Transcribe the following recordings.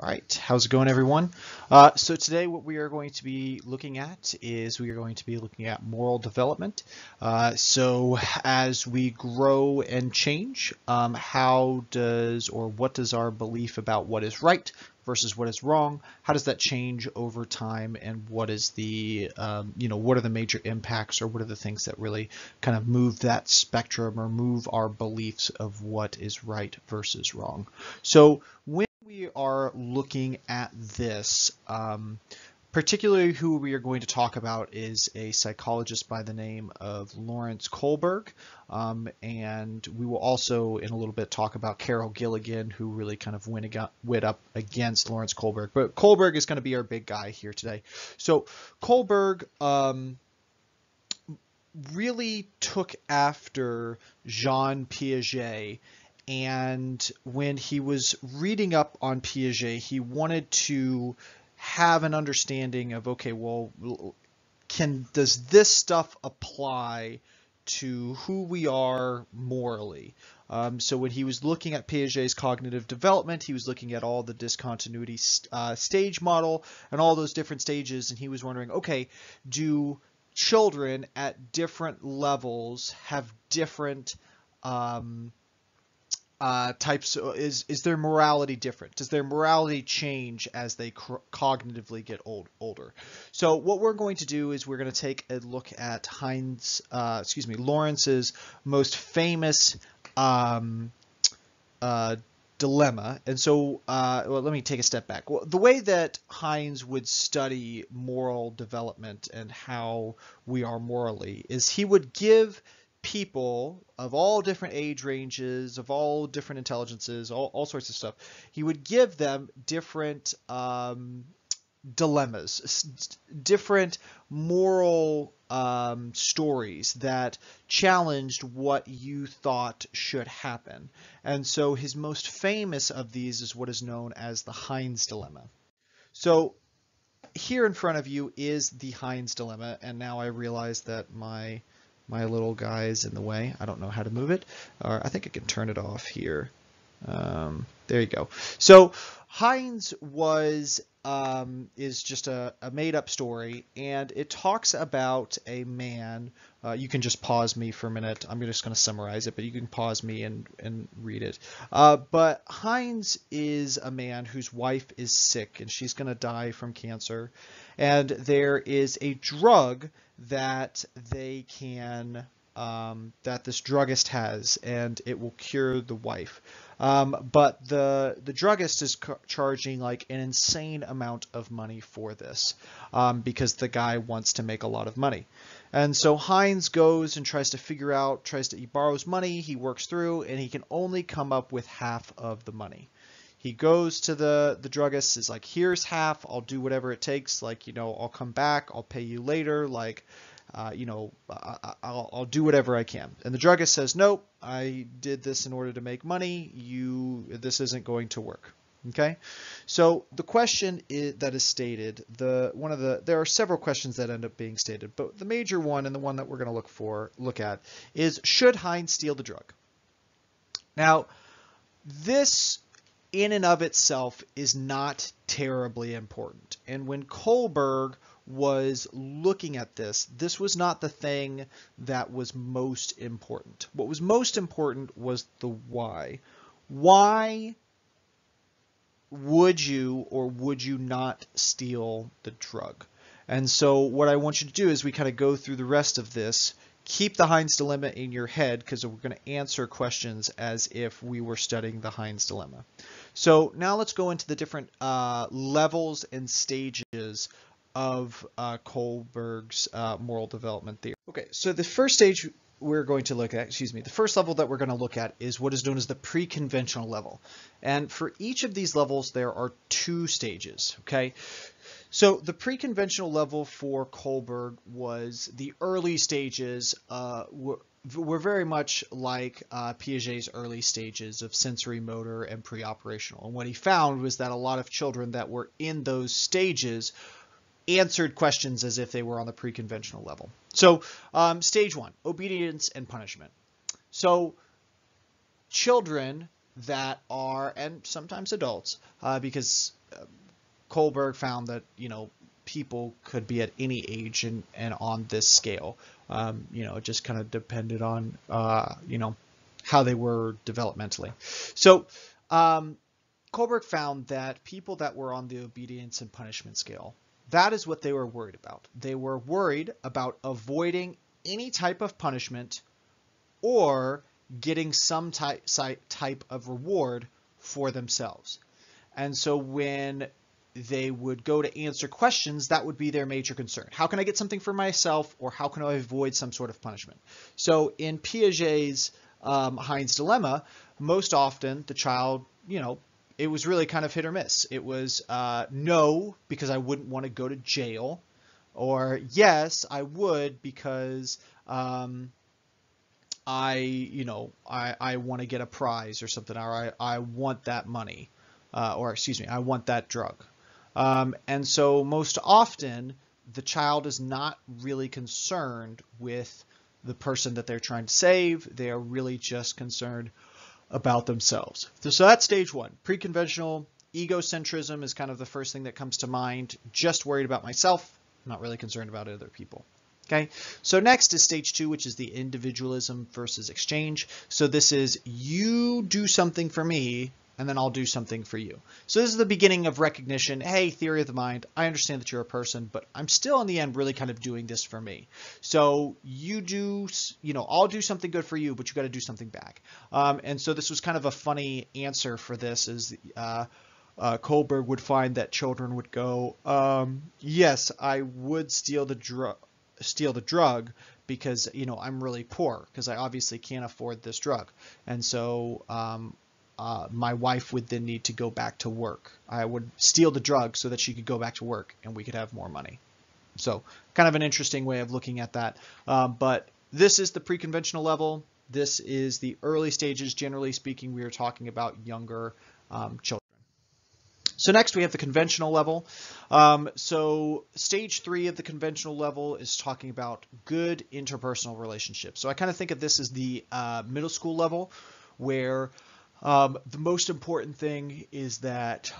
All right, how's it going, everyone? So today what we are going to be looking at is we are going to be looking at moral development. So as we grow and change, how does or what does our belief about what is right versus what is wrong, how does that change over time, and what is the, what are the major impacts, or what are the things that really kind of move that spectrum or move our beliefs of what is right versus wrong. So when we are looking at this, particularly who we are going to talk about is a psychologist by the name of Lawrence Kohlberg, and we will also in a little bit talk about Carol Gilligan, who really kind of went up against Lawrence Kohlberg. But Kohlberg is going to be our big guy here today. So Kohlberg really took after Jean Piaget. And when he was reading up on Piaget, he wanted to have an understanding of, okay, well, does this stuff apply to who we are morally? So when he was looking at Piaget's cognitive development, he was looking at all the discontinuity stage model and all those different stages, and he was wondering, okay, do children at different levels have different types? Is their morality different? Does their morality change as they cognitively get older? So what we're going to do is we're going to take a look at Lawrence's most famous dilemma. And so, well, let me take a step back. Well, the way that Heinz would study moral development and how we are morally is he would give people of all different age ranges, of all different intelligences, all sorts of stuff. He would give them different dilemmas, different moral stories that challenged what you thought should happen. And so his most famous of these is what is known as the Heinz dilemma. So here in front of you is the Heinz dilemma, and now I realize that my little guy is in the way. I don't know how to move it, or I think I can turn it off here. There you go. So Heinz is just a made-up story, and it talks about a man. You can just pause me for a minute. I'm just going to summarize it, but you can pause me and read it. But Heinz is a man whose wife is sick, and she's going to die from cancer. And there is a drug that they can that this druggist has, and it will cure the wife. But the druggist is charging like an insane amount of money for this because the guy wants to make a lot of money. And so Heinz goes and tries to figure out, he borrows money, he works through, and he can only come up with half of the money. He goes to the druggist, is like, here's half, I'll do whatever it takes, like, I'll come back, I'll pay you later, like, I'll do whatever I can. And the druggist says, nope, I did this in order to make money, this isn't going to work. Okay, so the question that is stated, there are several questions that end up being stated, but the major one, and the one that we're going to look at, is should Heinz steal the drug? Now, this in and of itself is not terribly important. And when Kohlberg was looking at this, this was not the thing that was most important. What was most important was the why. Why would you or would you not steal the drug? And so what I want you to do is we kind of go through the rest of this. Keep the Heinz dilemma in your head because we're going to answer questions as if we were studying the Heinz dilemma. So now let's go into the different levels and stages of Kohlberg's moral development theory. Okay, so the first stage we're going to look at, the first level that we're going to look at is what is known as the preconventional level. And for each of these levels, there are two stages, okay? So the preconventional level for Kohlberg was the early stages were very much like Piaget's early stages of sensory motor and pre-operational. And what he found was that a lot of children that were in those stages answered questions as if they were on the preconventional level. So stage one, obedience and punishment. So children that are, and sometimes adults, because Kohlberg found that, people could be at any age and on this scale. It just kind of depended on, how they were developmentally. So Kohlberg found that people that were on the obedience and punishment scale, that is what they were worried about. They were worried about avoiding any type of punishment or getting some type of reward for themselves. And so when they would go to answer questions, that would be their major concern. How can I get something for myself, or how can I avoid some sort of punishment? So in Piaget's Heinz dilemma, most often the child, it was really kind of hit or miss. It was no, because I wouldn't want to go to jail, or yes, I would because I want to get a prize or something, or I want that money, or excuse me, I want that drug. And so most often the child is not really concerned with the person that they're trying to save. They are really just concerned about themselves. So that's stage one. Preconventional egocentrism is kind of the first thing that comes to mind. Just worried about myself, not really concerned about other people. Okay, so next is stage two, which is the individualism versus exchange. So this is you do something for me, and then I'll do something for you. So this is the beginning of recognition. Hey, theory of the mind, I understand that you're a person, but I'm still in the end really kind of doing this for me. So you do, I'll do something good for you, but you got to do something back. And so this was kind of a funny answer for this is Kohlberg would find that children would go, yes, I would steal the drug because, I'm really poor because I obviously can't afford this drug. And so, my wife would then need to go back to work. I would steal the drug so that she could go back to work and we could have more money. So kind of an interesting way of looking at that. But this is the preconventional level. This is the early stages. Generally speaking, we are talking about younger children. So next we have the conventional level. So stage 3 of the conventional level is talking about good interpersonal relationships. So I kind of think of this as the middle school level, where the most important thing is that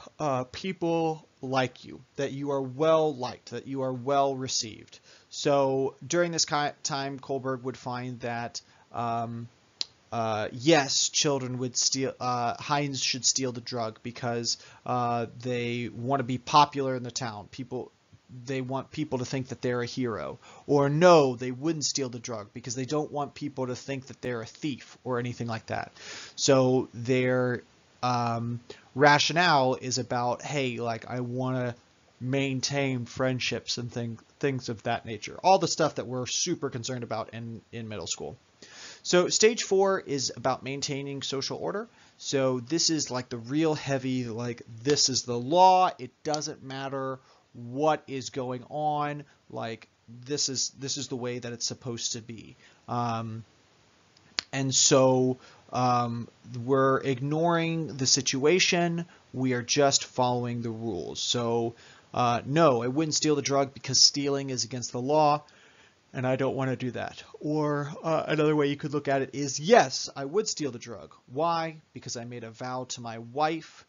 people like you, that you are well liked, that you are well received. So during this time, Kohlberg would find that yes, children would steal, Heinz should steal the drug because they want to be popular in the town. They want people to think that they're a hero. Or no, they wouldn't steal the drug because they don't want people to think that they're a thief or anything like that. So their rationale is about, hey, like I want to maintain friendships and things of that nature. All the stuff that we're super concerned about in middle school. So stage 4 is about maintaining social order. So this is like the real heavy, like this is the law. It doesn't matter what is going on, like this is the way that it's supposed to be. And so we're ignoring the situation. We are just following the rules. So no, I wouldn't steal the drug because stealing is against the law and I don't want to do that. Or another way you could look at it is, yes, I would steal the drug. Why? Because I made a vow to my wife.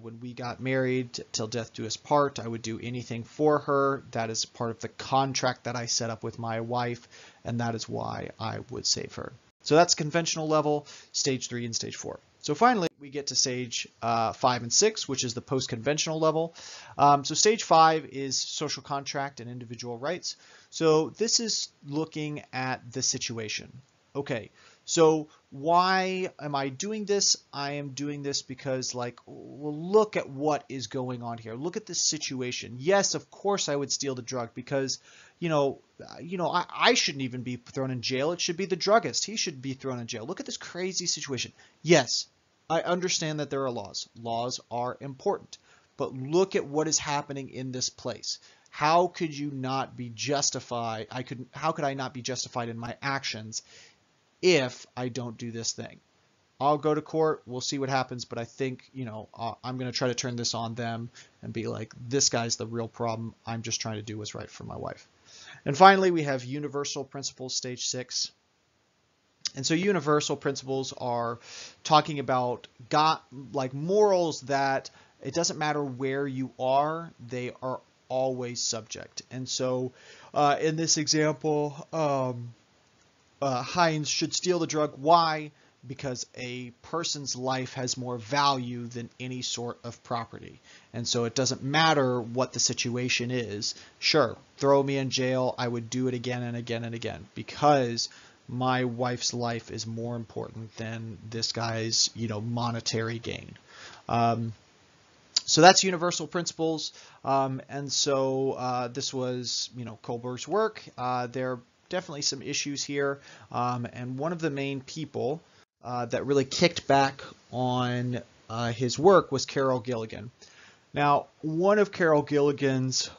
When we got married, till death do us part, I would do anything for her. That is part of the contract that I set up with my wife, and that is why I would save her. So that's conventional level, stage 3 and stage 4. So finally, we get to stage 5 and 6, which is the post-conventional level. So stage 5 is social contract and individual rights. So this is looking at the situation. Okay, so why am I doing this? I am doing this because, like, well, look at what is going on here. Look at this situation. Yes, of course I would steal the drug because, I shouldn't even be thrown in jail. It should be the druggist. He should be thrown in jail. Look at this crazy situation. Yes, I understand that there are laws. Laws are important. But look at what is happening in this place. How could you not be justified? How could I not be justified in my actions if I don't do this thing? I'll go to court. We'll see what happens. But I think, I'm going to try to turn this on them and be like, this guy's the real problem. I'm just trying to do what's right for my wife. And finally, we have universal principles, stage 6. And so universal principles are talking about like morals that it doesn't matter where you are, they are always subject. And so in this example, Hines should steal the drug. Why? Because a person's life has more value than any sort of property. And so it doesn't matter what the situation is. Sure, throw me in jail. I would do it again and again and again because my wife's life is more important than this guy's, monetary gain. So that's universal principles. And so this was, Kohlberg's work. There are definitely some issues here. And one of the main people that really kicked back on his work was Gilligan. Now, one of Gilligan's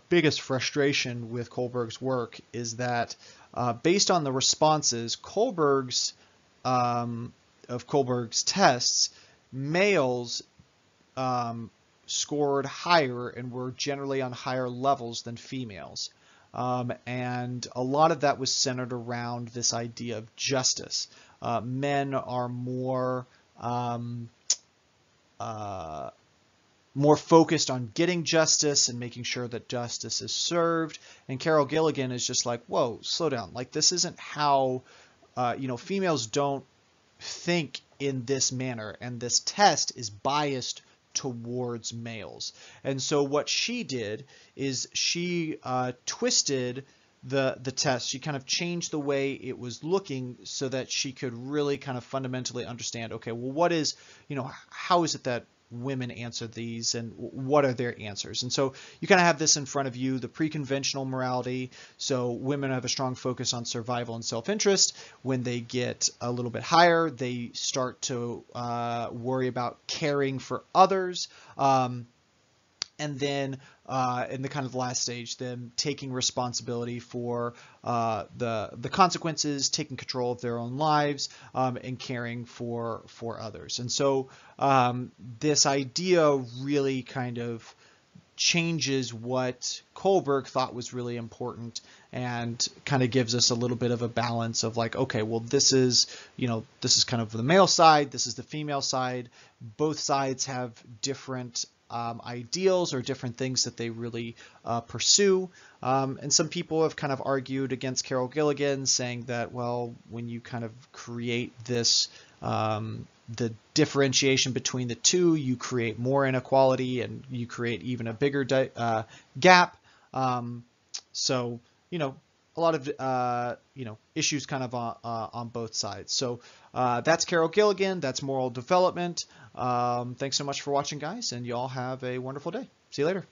biggest frustration with Kohlberg's work is that based on the responses, of Kohlberg's tests, males scored higher and were generally on higher levels than females. And a lot of that was centered around this idea of justice. Men are more focused on getting justice and making sure that justice is served. And Gilligan is just like, whoa, slow down. Like, this isn't how, females don't think in this manner. And this test is biased towards males. And so what she did is she twisted the test. She kind of changed the way it was looking so that she could really kind of fundamentally understand, okay, well, what is, how is it that women answer these and what are their answers? And so you kind of have this in front of you, the preconventional morality. So women have a strong focus on survival and self-interest. When they get a little bit higher, they start to worry about caring for others. And then in the kind of last stage, them taking responsibility for the consequences, taking control of their own lives, and caring for others. And so this idea really kind of changes what Kohlberg thought was really important and kind of gives us a little bit of a balance of like, okay, well, this is kind of the male side, this is the female side. Both sides have different ideals or different things that they really pursue. And some people have kind of argued against Gilligan, saying that, well, when you kind of create this, the differentiation between the two, you create more inequality and you create even a bigger gap. So, a lot of, issues kind of on both sides. So that's Gilligan. That's moral development. Thanks so much for watching, guys, and you all have a wonderful day. See you later.